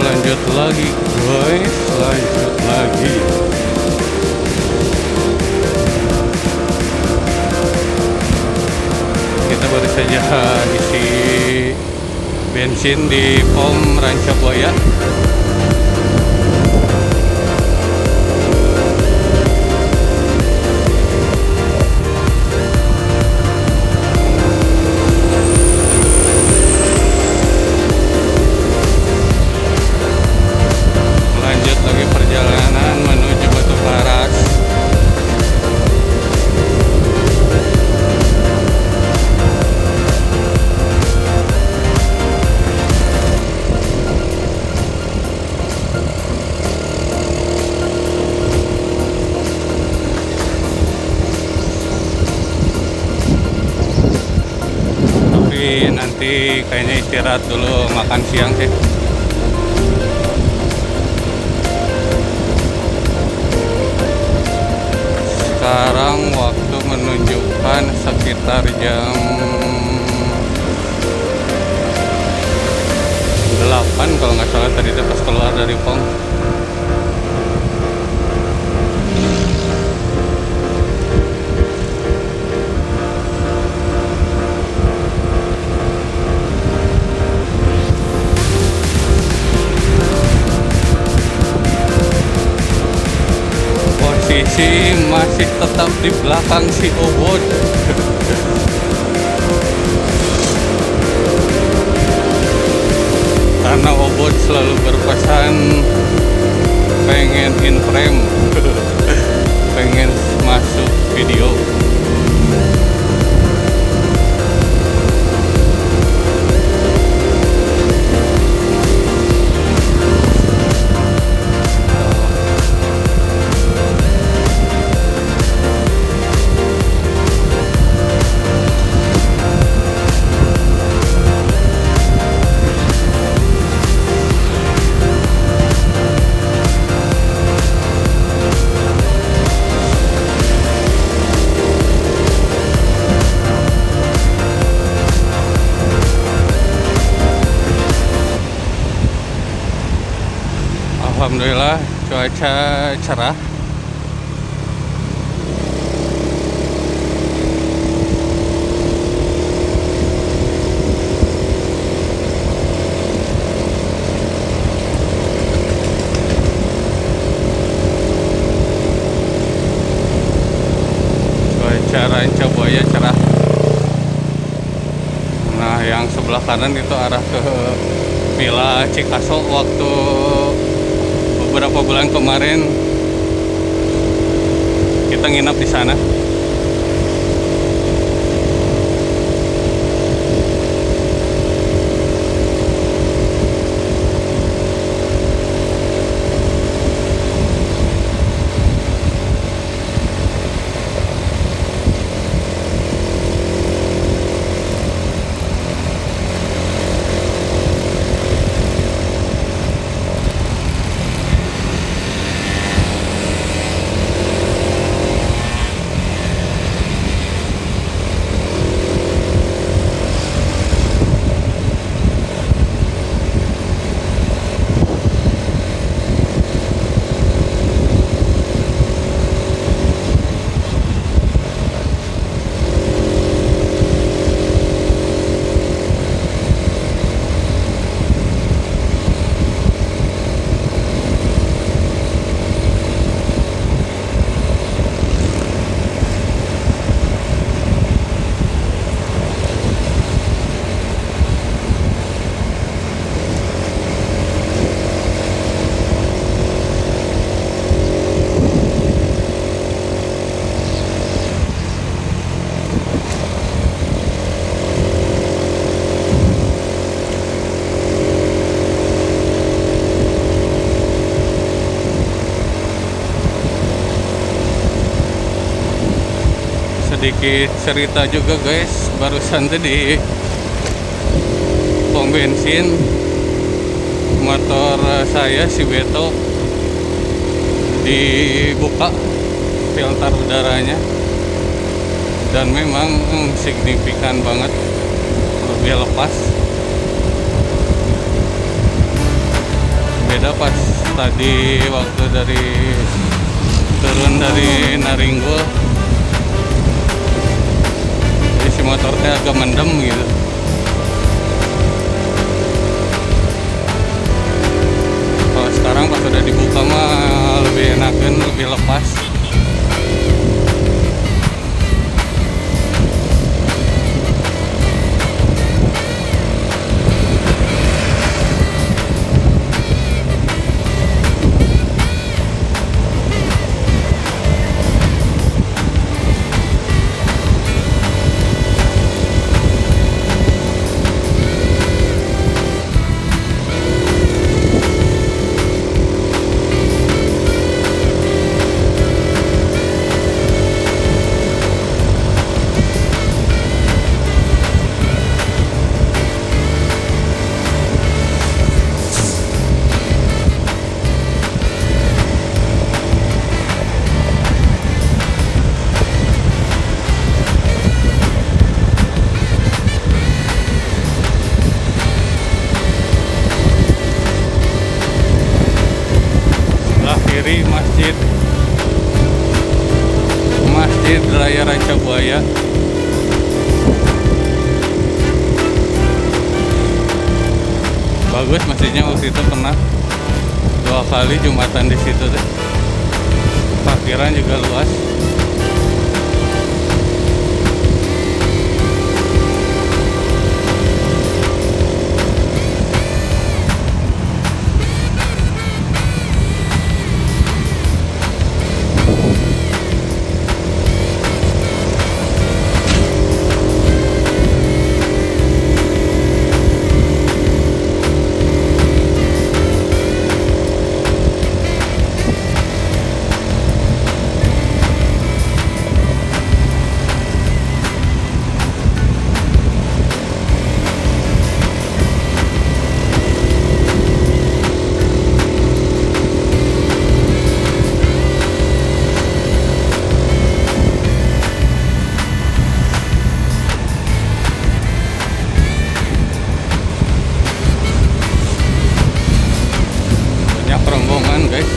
lanjut lagi guys, lanjut lagi. Kita baru saja isi bensin di pom Rancabuaya. Perjalanan menuju Batu Karas. Tapi nanti kayaknya istirahat dulu, makan siang sih. Sekarang waktu menunjukkan sekitar jam 8 kalau nggak salah tadi pas keluar dari pom. Posisi masih tetap di belakang si Obot. Karena Obot selalu berpesan pengen in frame, pengen masuk video. Alhamdulillah cuaca cerah. Cuaca Rancabuaya cerah. Nah, yang sebelah kanan itu arah ke Villa Cikaso. Waktu beberapa bulan kemarin kita nginap di sana. Sedikit cerita juga guys, barusan tadi pom bensin motor saya si Beto dibuka filter udaranya dan memang signifikan banget lebih lepas. beda pas tadi waktu turun dari Naringgul, jadi si motornya agak mendem gitu. Kalau sekarang pas udah dibuka mah lebih enakan, lebih lepas. Kiri Masjid Raya Ranca Buaya. Bagus masjidnya, waktu itu pernah 2 kali Jumatan di situ deh. Parkiran juga luas. Rombongan guys,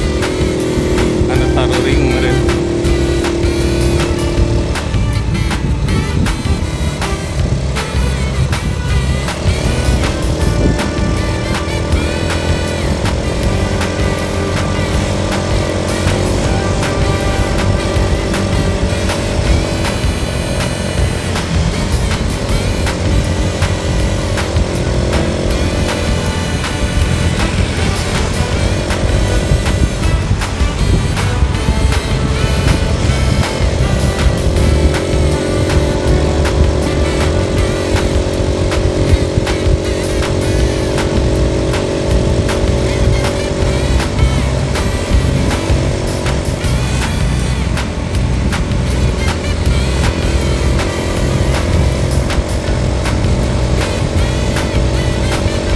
ada taruh ring kemarin.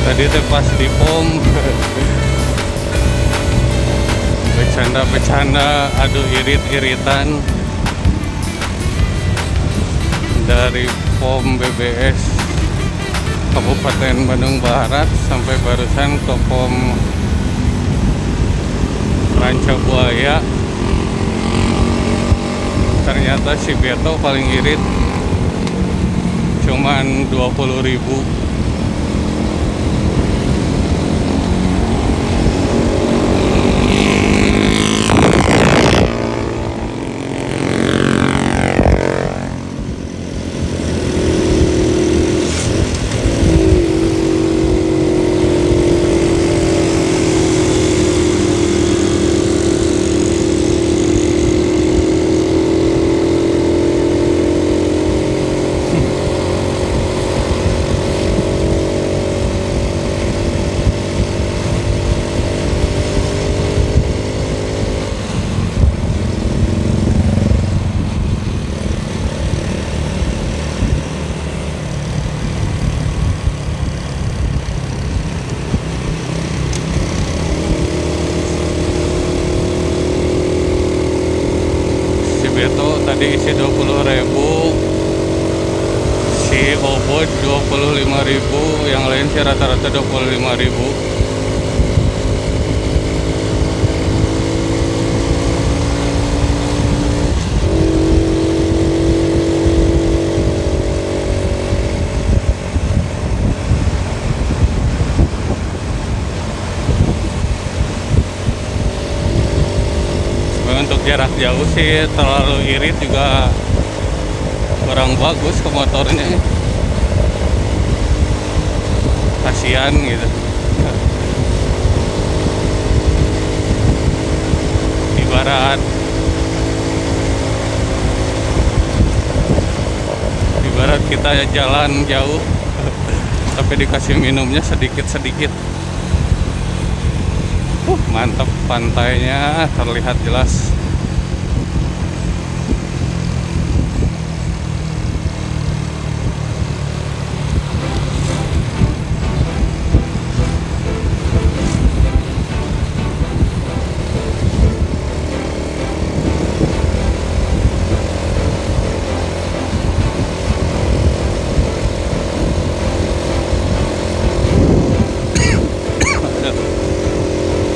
Tadi teh pas di pom bercanda-bercanda, aduh irit-iritan dari pom BBS Kabupaten Bandung Barat sampai barusan ke pom Ranca Buaya. Ternyata si Beto paling irit, cuman 20.000. Beto tadi isi 20.000, si Obot 25.000, yang lain sih rata-rata 25.000. untuk jarak jauh sih terlalu irit juga kurang bagus ke motornya, kasihan gitu. ibarat ibarat kita jalan jauh tapi dikasih minumnya sedikit-sedikit. Mantap, pantainya terlihat jelas.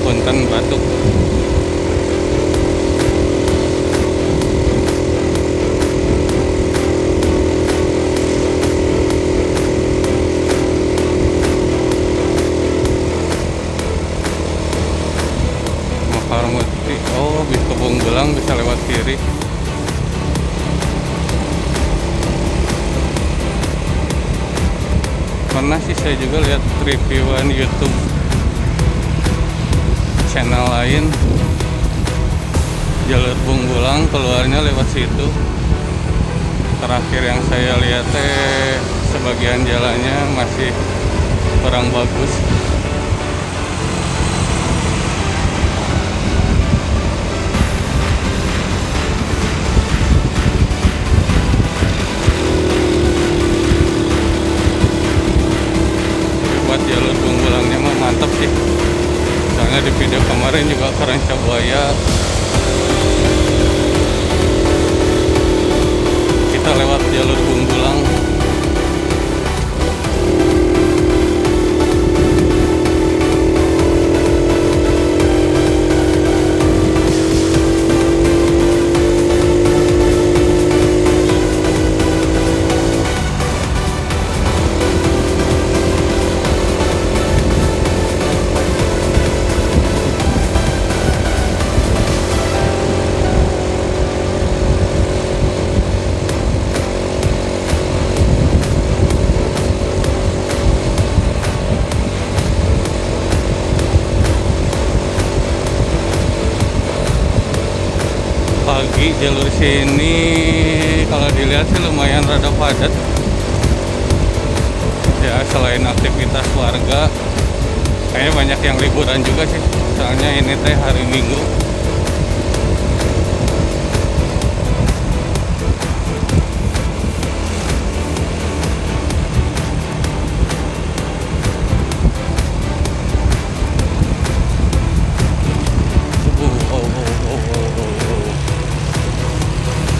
Punten batuk. Makarmuti, oh bis Kebun Gelang bisa lewat kiri. Pernah sih saya juga lihat reviewan YouTube channel lain, jalur Bunggulang keluarnya lewat situ. Terakhir yang saya lihat sebagian jalannya masih kurang bagus. Buat jalur Bunggulangnya mah mantap sih. Soalnya di video kemarin juga Karancabuaya kita lewat jalur Bunggulang. Pagi jalur sini kalau dilihat sih lumayan rada padat ya, selain aktivitas warga kayaknya banyak yang liburan juga sih, soalnya ini teh hari Minggu.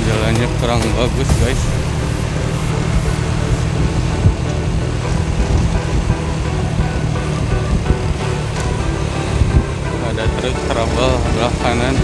Jalannya kurang bagus guys. Ada truk trouble belah kanan.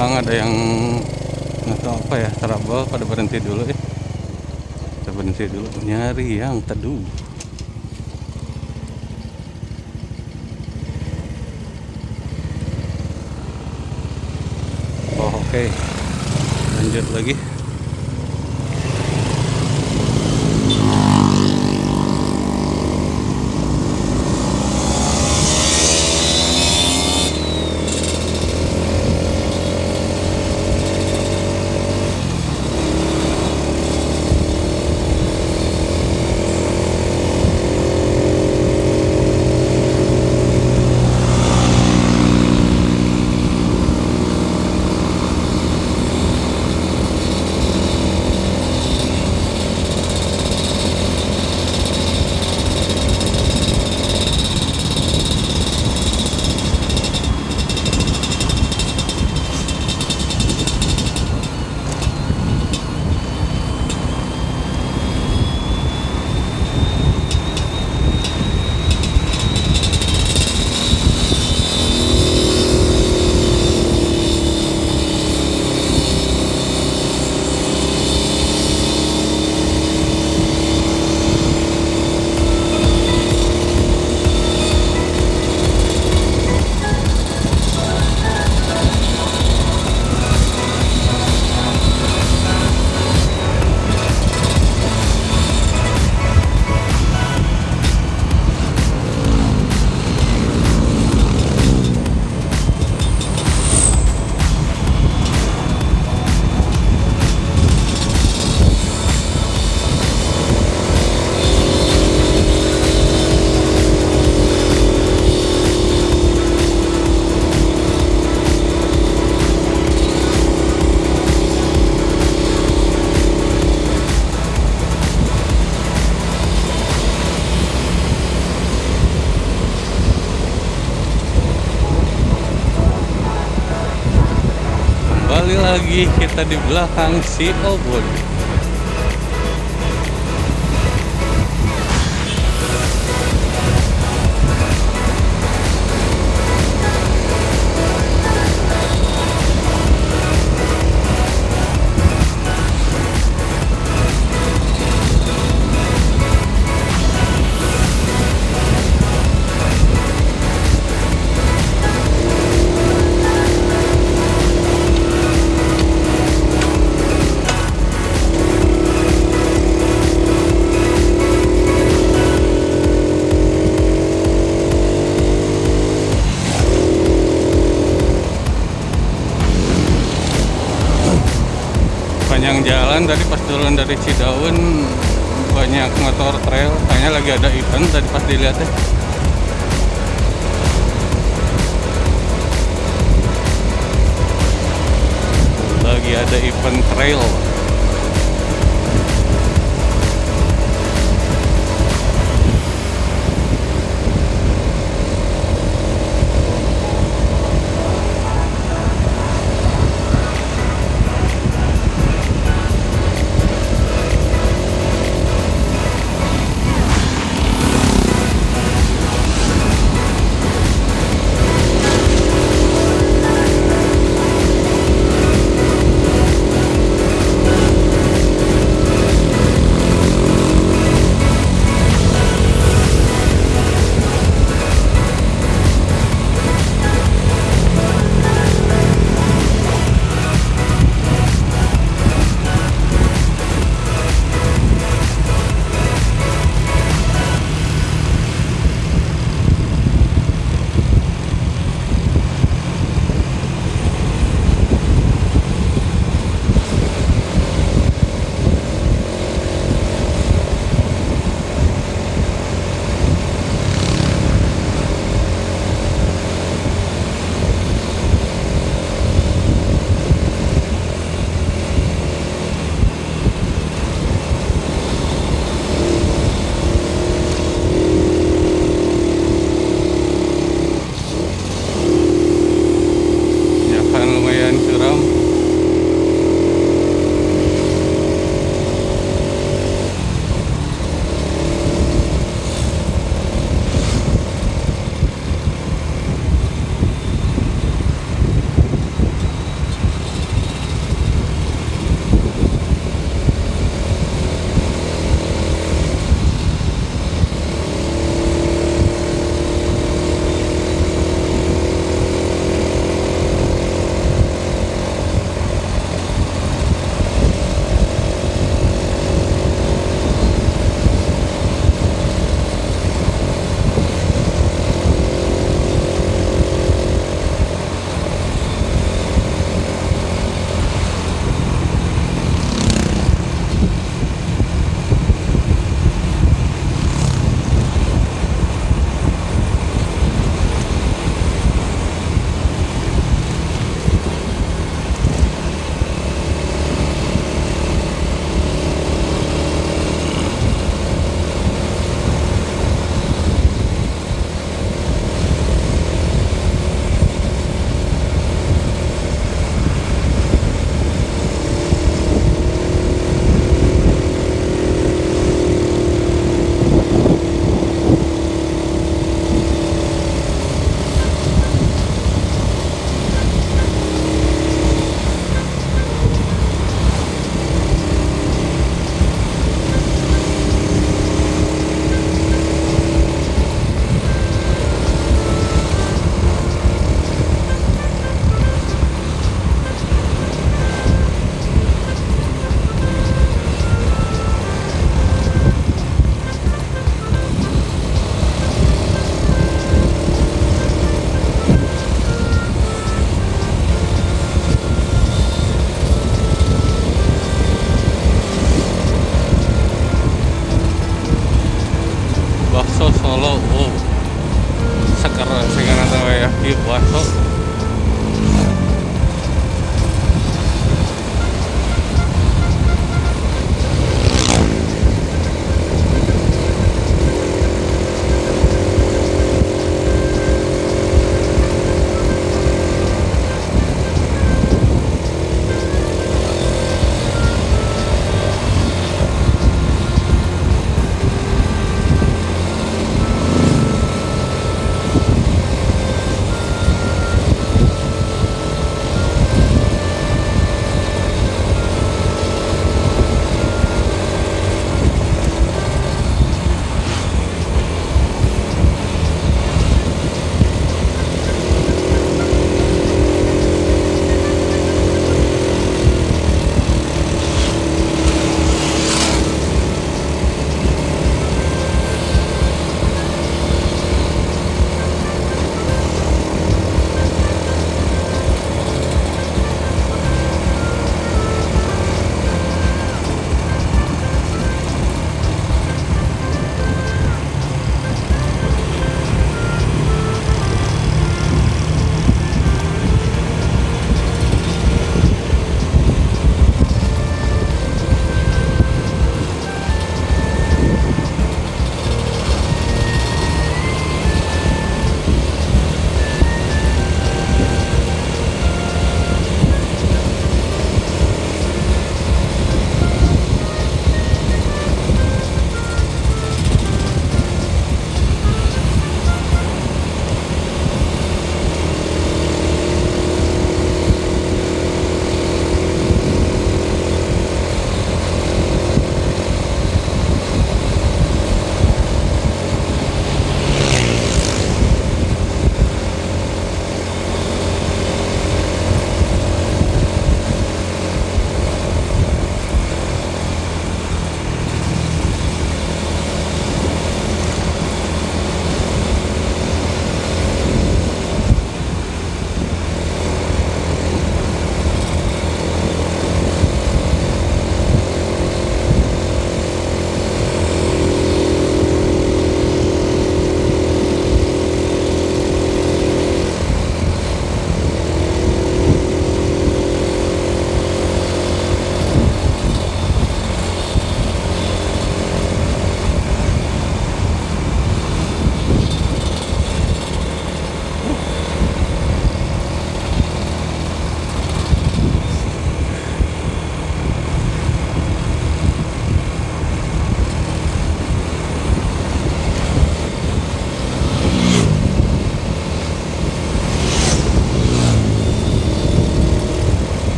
belakang ada yang nggak tahu apa ya, trouble, pada berhenti dulu ya. Kita berhenti dulu nyari yang teduh. Oh, oke. Lanjut lagi. Kembali lagi kita di belakang si Obon. Panjang jalan tadi pas turun dari Cidaun banyak motor trail, kayaknya lagi ada event tadi pas dilihatnya. Lagi ada event trail.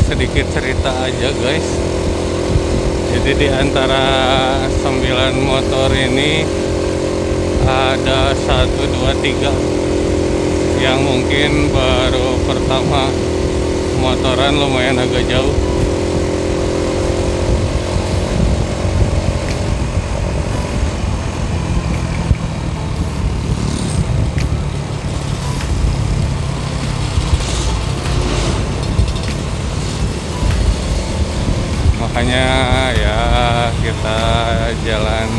sedikit cerita aja guys. Jadi di antara 9 motor ini ada 1, 2, 3 yang mungkin baru pertama motoran lumayan agak jauh. Makanya ya kita jalan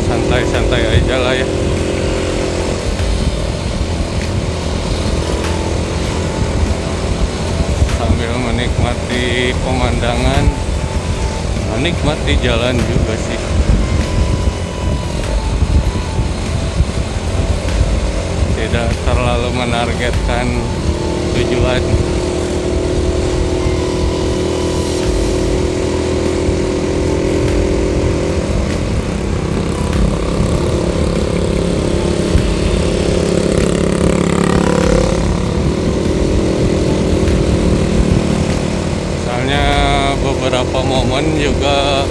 santai-santai aja lah ya. Sambil menikmati pemandangan, menikmati jalan juga sih. Tidak terlalu menargetkan tujuan. Beberapa momen juga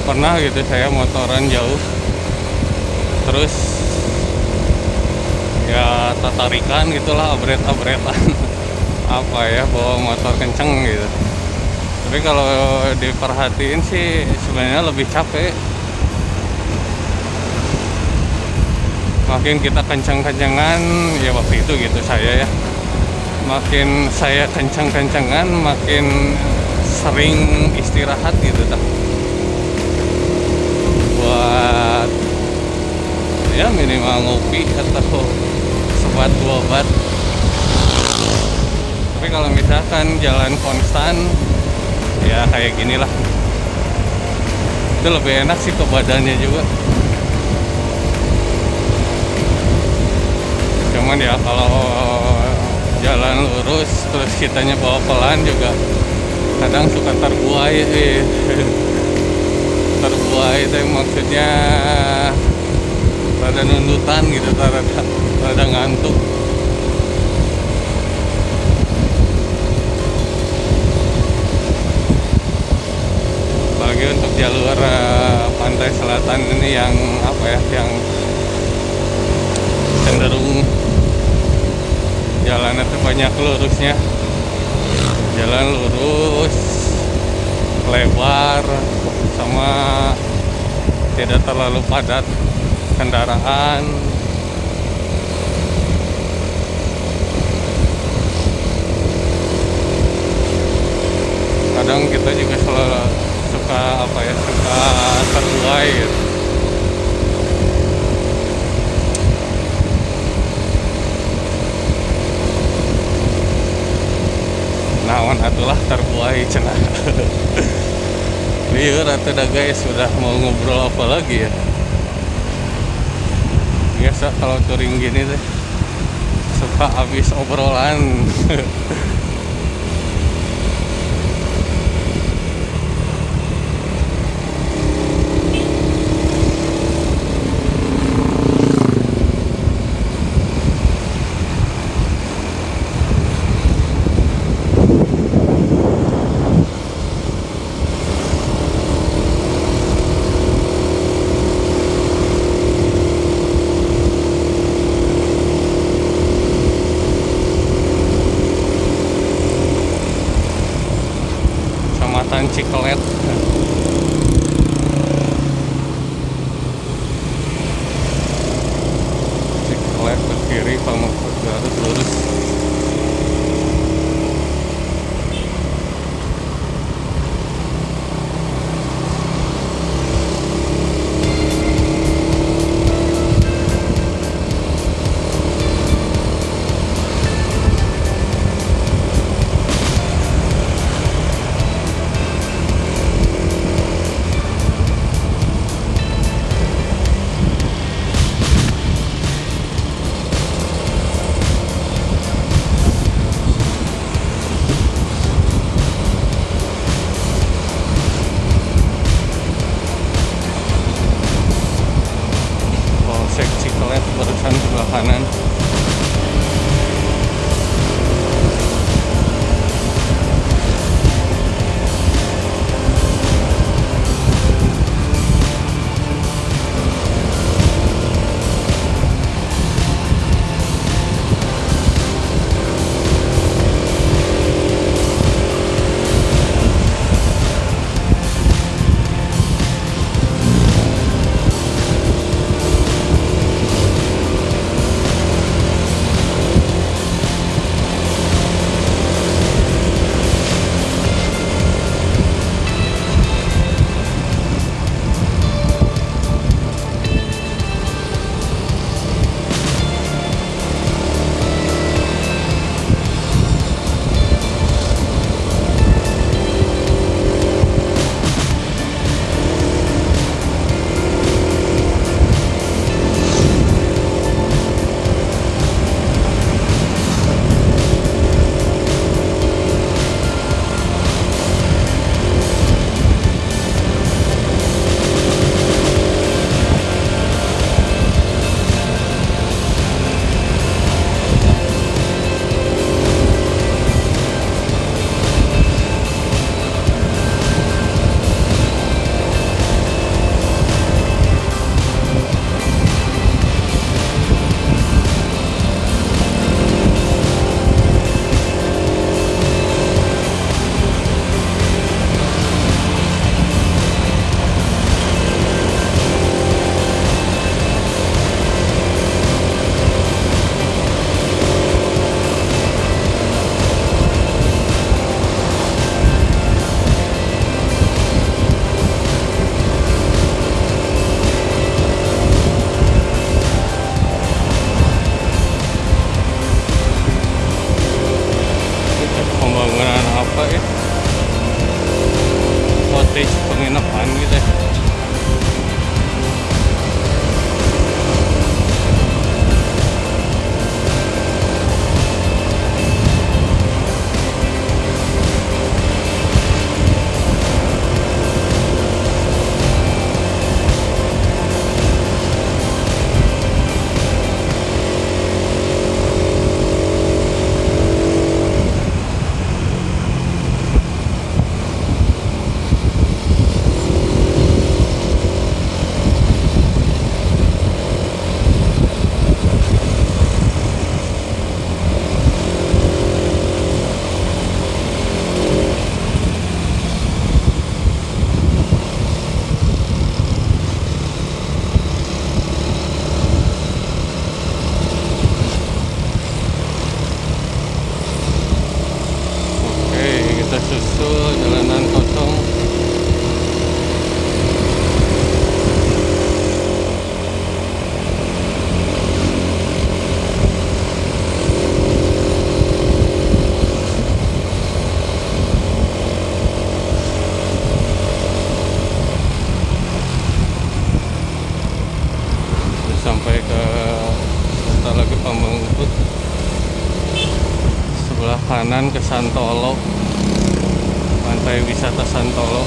pernah gitu saya motoran jauh, terus ya tatarikan gitulah, abret-abretan apa ya, bawa motor kenceng gitu. Tapi kalau diperhatiin sih sebenarnya lebih capek. Makin kita kenceng-kencengan ya, waktu itu gitu saya ya, makin saya kenceng-kencengan makin sering istirahat gitu tak, buat ya minimal ngopi atau sebat 2 bat. Tapi kalau misalkan jalan konstan ya kayak gini lah, itu lebih enak sih ke badannya juga. Cuman ya kalau jalan lurus terus kitanya bawa pelan juga kadang suka terbuai terbuai itu maksudnya rada nundutan gitu, rada ngantuk. Apalagi untuk jalur pantai selatan ini yang apa ya, yang cenderung jalannya tuh banyak lurusnya. Jalan lurus, lebar, sama tidak terlalu padat kendaraan. Kadang kita juga selalu suka apa ya, suka terbuai gitu. Naon atulah terbuai cenah. Liur atuh dah guys, sudah mau ngobrol apa lagi ya. Biasa kalau touring gini teh suka habis obrolan. Cikelet. Cikelet ke kiri, Pamengpeuk Garut lurus. Polsek Cikelet barusan sebelah kanan. Pamengpeuk. Sebelah kanan ke Santolo, pantai wisata Santolo.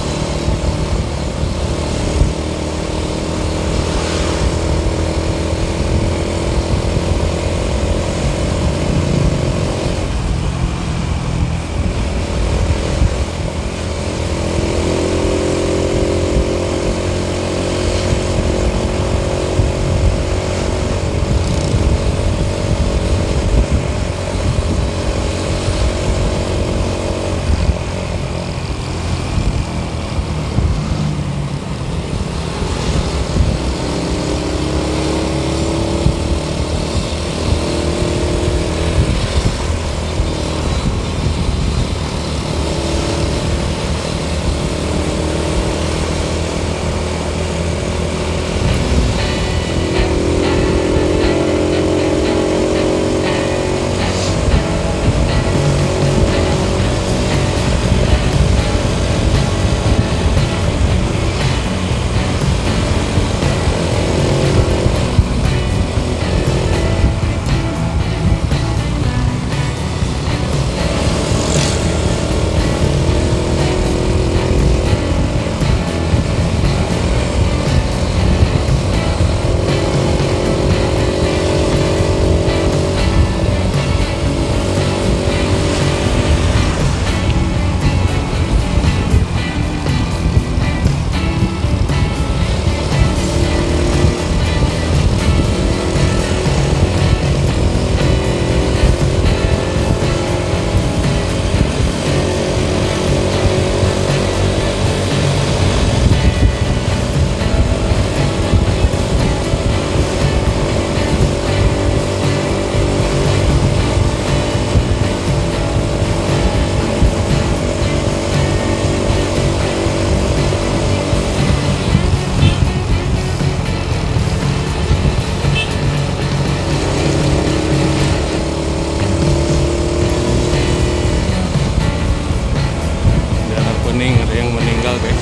Ada yang meninggal guys.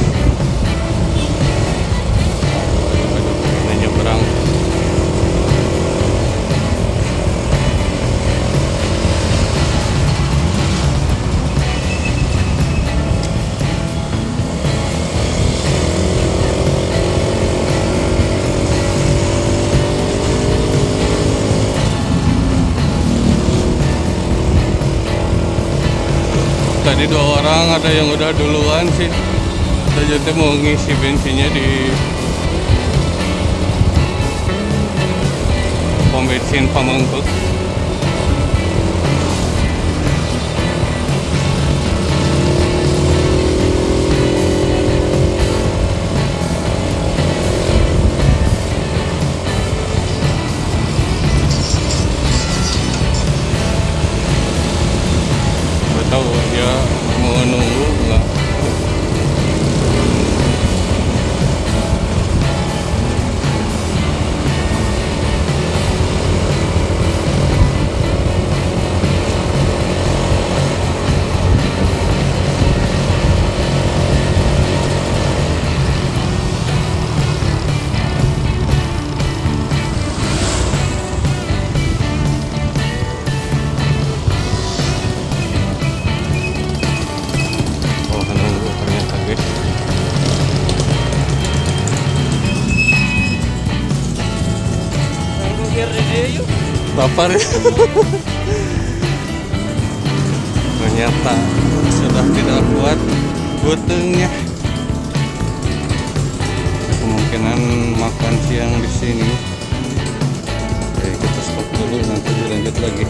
Aduh, ini nyebrang. Tadi 2 orang, ada yang udah duluan sih. Kita jadi mau ngisi bensinnya di pom bensin Pamengpeuk. Tahu dia mau nunggu nggak? Lapar. Ternyata sudah tidak kuat gutengnya. Kemungkinan makan siang di sini. Oke, kita stop dulu, nanti dilanjut lagi.